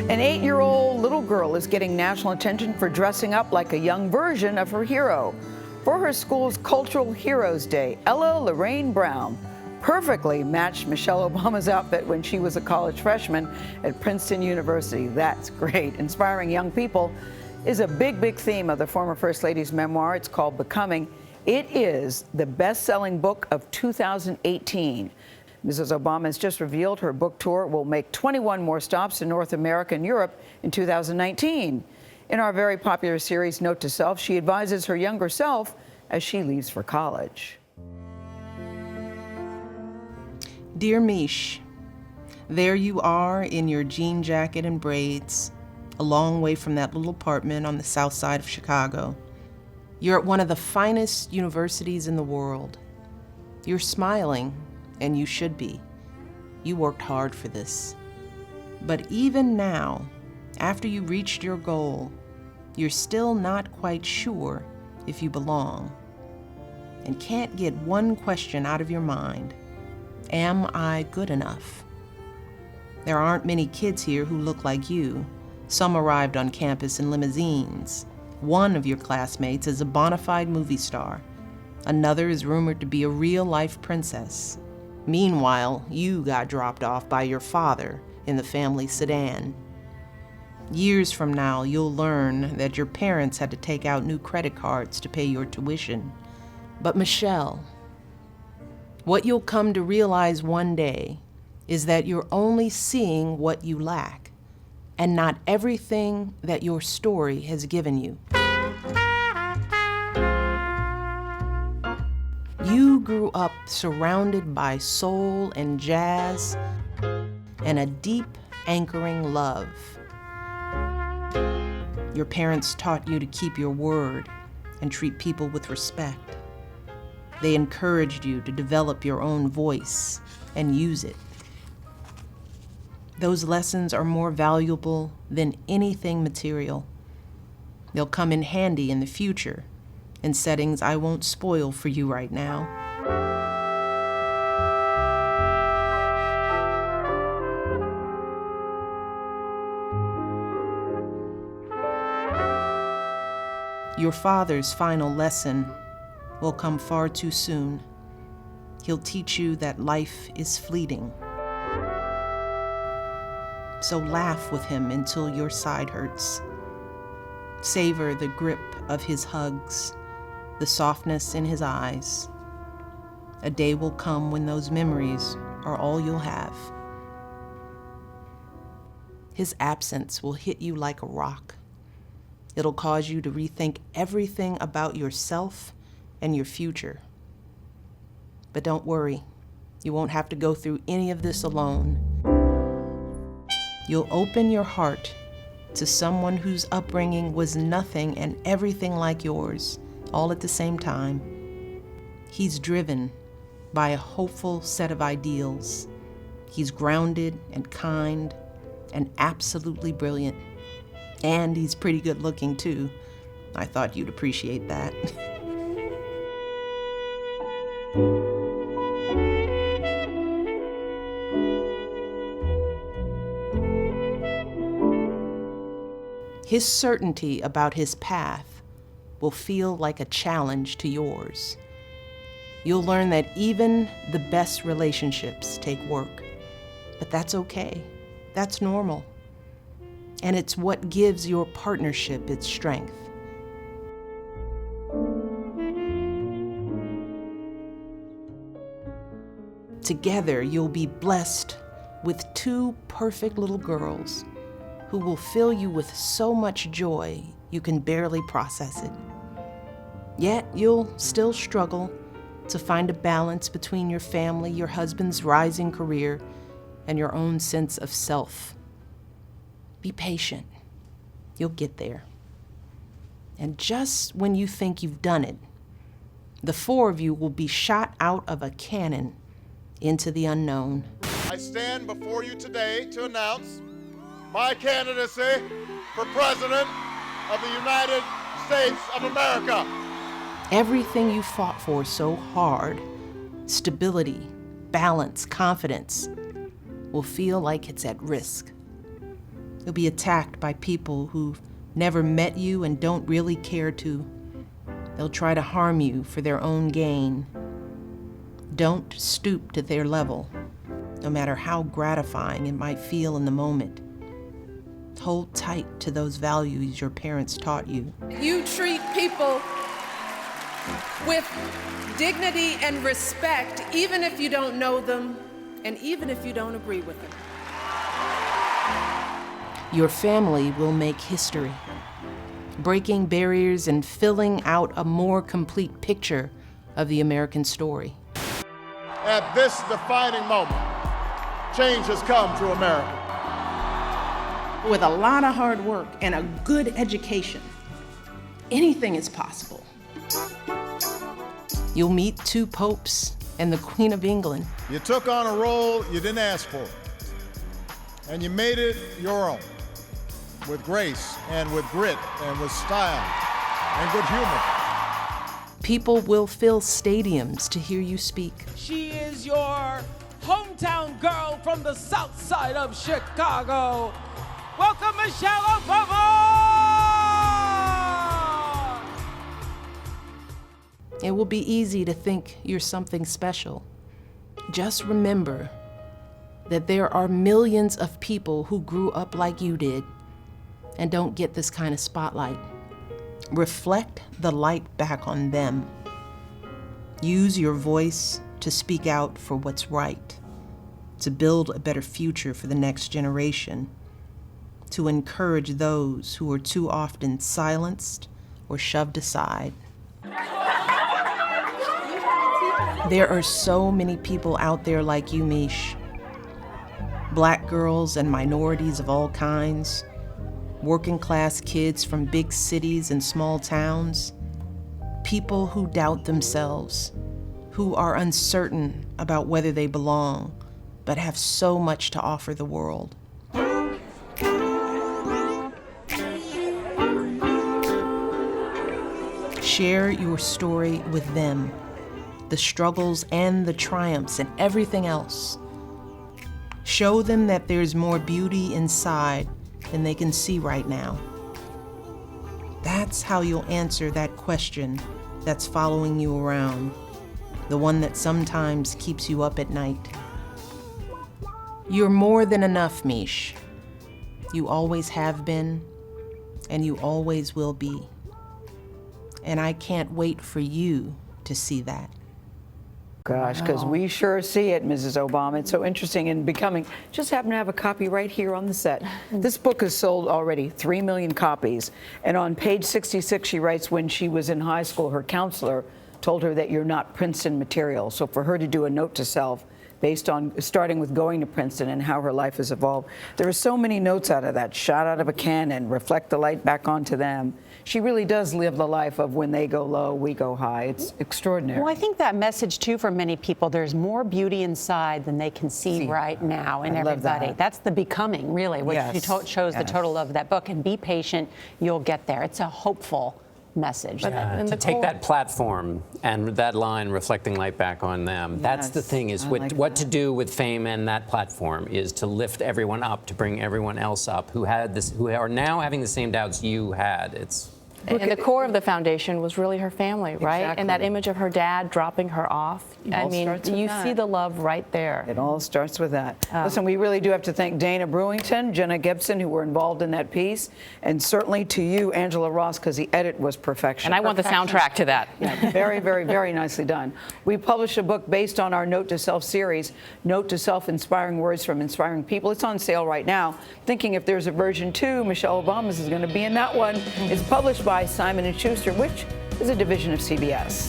An 8-year-old little girl is getting national attention for dressing up like a young version of her hero. For her school's Cultural Heroes Day, Ella Lorraine Brown perfectly matched Michelle Obama's outfit when she was a college freshman at Princeton University. That's great. Inspiring young people is a big theme of the former First Lady's memoir. It's called Becoming. It is the best-selling book of 2018. Mrs. Obama has just revealed her book tour will make 21 more stops in North America and Europe in 2019. In our very popular series, Note to Self, she advises her younger self as she leaves for college. Dear Mish, there you are in your jean jacket and braids, a long way from that little apartment on the south side of Chicago. You're at one of the finest universities in the world. You're smiling, and you should be. You worked hard for this. But even now, after you reached your goal, you're still not quite sure if you belong, and can't get one question out of your mind. Am I good enough? There aren't many kids here who look like you. Some arrived on campus in limousines. One of your classmates is a bona fide movie star. Another is rumored to be a real-life princess. Meanwhile, you got dropped off by your father in the family sedan. Years from now, you'll learn that your parents had to take out new credit cards to pay your tuition. But Michelle, what you'll come to realize one day is that you're only seeing what you lack, and not everything that your story has given you. You grew up surrounded by soul and jazz and a deep, anchoring love. Your parents taught you to keep your word and treat people with respect. They encouraged you to develop your own voice and use it. Those lessons are more valuable than anything material. They'll come in handy in the future, in settings I won't spoil for you right now. Your father's final lesson will come far too soon. He'll teach you that life is fleeting. So laugh with him until your side hurts. Savor the grip of his hugs, the softness in his eyes. A day will come when those memories are all you'll have. His absence will hit you like a rock. It'll cause you to rethink everything about yourself and your future. But don't worry, you won't have to go through any of this alone. You'll open your heart to someone whose upbringing was nothing and everything like yours, all at the same time. He's driven by a hopeful set of ideals. He's grounded and kind and absolutely brilliant. And he's pretty good looking too. I thought you'd appreciate that. His certainty about his path will feel like a challenge to yours. You'll learn that even the best relationships take work, but that's okay. That's normal. And it's what gives your partnership its strength. Together, you'll be blessed with two perfect little girls who will fill you with so much joy you can barely process it. Yet, you'll still struggle to find a balance between your family, your husband's rising career, and your own sense of self. Be patient. You'll get there. And just when you think you've done it, the four of you will be shot out of a cannon into the unknown. I stand before you today to announce my candidacy for President of the United States of America. Everything you fought for so hard, stability, balance, confidence, will feel like it's at risk. You'll be attacked by people who've never met you and don't really care to. They'll try to harm you for their own gain. Don't stoop to their level, no matter how gratifying it might feel in the moment. Hold tight to those values your parents taught you. You treat people with dignity and respect, even if you don't know them, and even if you don't agree with them. Your family will make history, breaking barriers and filling out a more complete picture of the American story. At this defining moment, change has come to America. With a lot of hard work and a good education, anything is possible. You'll meet 2 popes and the Queen of England. You took on a role you didn't ask for, and you made it your own, with grace and with grit and with style and good humor. People will fill stadiums to hear you speak. She is your hometown girl from the south side of Chicago. Welcome, Michelle Obama! It will be easy to think you're something special. Just remember that there are millions of people who grew up like you did and don't get this kind of spotlight. Reflect the light back on them. Use your voice to speak out for what's right, to build a better future for the next generation, to encourage those who are too often silenced or shoved aside. There are so many people out there like you, Mish. Black girls and minorities of all kinds, working class kids from big cities and small towns, people who doubt themselves, who are uncertain about whether they belong, but have so much to offer the world. Share your story with them, the struggles and the triumphs and everything else. Show them that there's more beauty inside than they can see right now. That's how you'll answer that question that's following you around, the one that sometimes keeps you up at night. You're more than enough, Mish. You always have been, and you always will be. And I can't wait for you to see that. Gosh, because we sure see it, Mrs. Obama. It's so interesting in becoming. Just happen to have a copy right here on the set. This book has sold already 3 million copies. And on page 66, she writes, when she was in high school, her counselor told her that you're not Princeton material. So for her to do a note to self based on starting with going to Princeton and how her life has evolved, there are so many notes out of that. Shot out of a cannon, reflect the light back onto them. She really does live the life of when they go low, we go high. It's extraordinary. Well, I think that message, too, for many people, there's more beauty inside than they can see right now in everybody. That's the becoming, really, which she shows the total love of that book. And be patient, you'll get there. It's a hopeful message. To take that platform and that line, reflecting light back on them, that's the thing, is what to do with fame and that platform is to lift everyone up, to bring everyone else up who are now having the same doubts you had. And the core of the foundation was really her family, right? Exactly. And that image of her dad dropping her off. I mean, you see the love right there. It all starts with that. Listen, we really do have to thank Dana Brewington, Jenna Gibson, who were involved in that piece, and certainly to you, Angela Ross, because the edit was perfection. And I want the soundtrack to that. Yeah, very, very, very nicely done. We published a book based on our Note to Self series, Note to Self, Inspiring Words from Inspiring People. It's on sale right now. Thinking if there's a version 2, Michelle Obama's is going to be in that one. It's published by Simon & Schuster, which is a division of CBS.